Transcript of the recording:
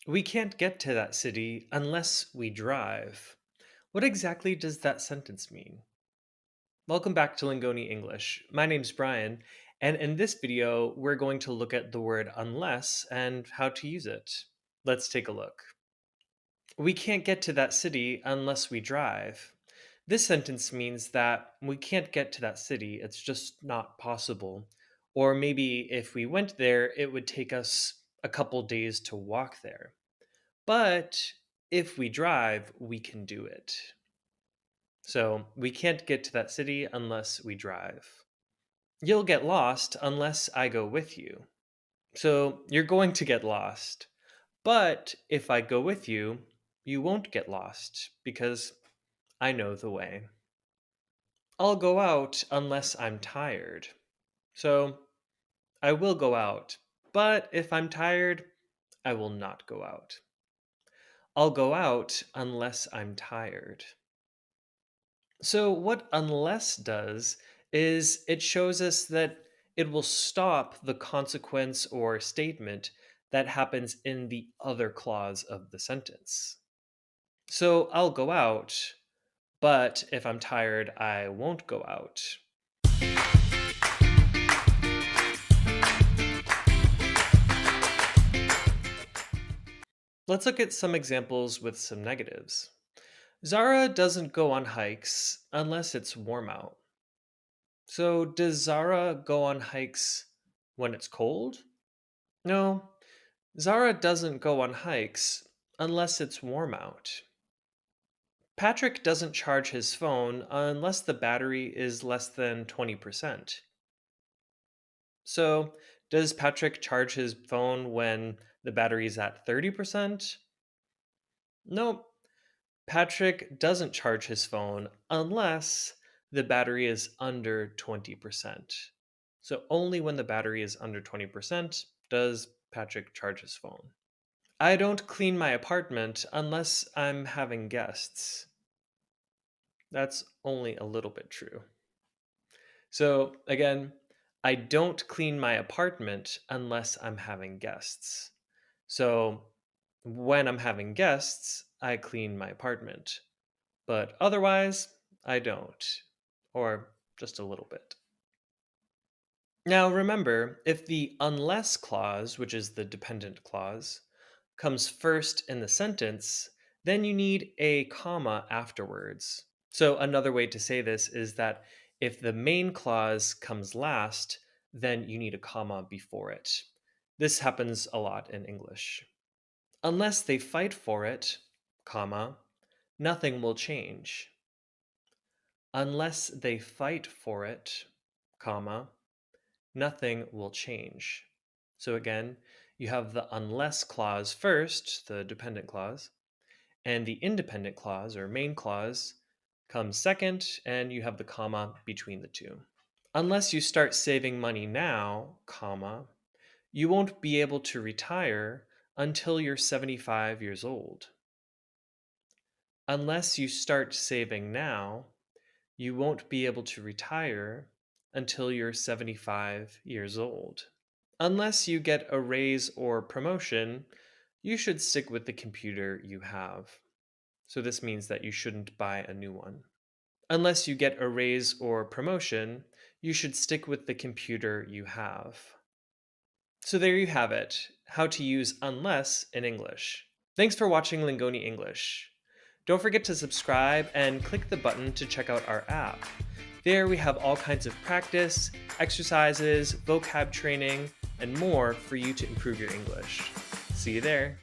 We can't get to that city unless we drive. What exactly does that sentence mean? Welcome back to Lingoni English. My name's Brian, and in this video, we're going to look at the word unless and how to use it. Let's take a look. We can't get to that city unless we drive. This sentence means that we can't get to that city, it's just not possible. Or maybe if we went there, it would take us a couple days to walk there. But if we drive, we can do it. So we can't get to that city unless we drive. You'll get lost unless I go with you. So you're going to get lost. But if I go with you, you won't get lost because I know the way. I'll go out unless I'm tired. So I will go out. But if I'm tired, I will not go out. I'll go out unless I'm tired. So, what unless does is it shows us that it will stop the consequence or statement that happens in the other clause of the sentence. So, I'll go out, but if I'm tired, I won't go out. Let's look at some examples with some negatives. Zara doesn't go on hikes unless it's warm out. So, does Zara go on hikes when it's cold? No, Zara doesn't go on hikes unless it's warm out. Patrick doesn't charge his phone unless the battery is less than 20%. So, does Patrick charge his phone when the battery's at 30%? Nope. Patrick doesn't charge his phone unless the battery is under 20%. So, only when the battery is under 20% does Patrick charge his phone. I don't clean my apartment unless I'm having guests. That's only a little bit true. So, again, I don't clean my apartment unless I'm having guests. So, when I'm having guests, I clean my apartment. But otherwise, I don't. Or just a little bit. Now, remember, if the unless clause, which is the dependent clause, comes first in the sentence, then you need a comma afterwards. So, another way to say this is that if the main clause comes last, then you need a comma before it. This happens a lot in English. Unless they fight for it, comma, nothing will change. Unless they fight for it, comma, nothing will change. So again, you have the unless clause first, the dependent clause, and the independent clause or main clause comes second, and you have the comma between the two. Unless you start saving money now, comma, you won't be able to retire until you're 75 years old. Unless you start saving now, you won't be able to retire until you're 75 years old. Unless you get a raise or promotion, you should stick with the computer you have. So this means that you shouldn't buy a new one. Unless you get a raise or promotion, you should stick with the computer you have. So there you have it, how to use unless in English. Thanks for watching Lingoni English. Don't forget to subscribe and click the button to check out our app. There we have all kinds of practice, exercises, vocab training, and more for you to improve your English. See you there.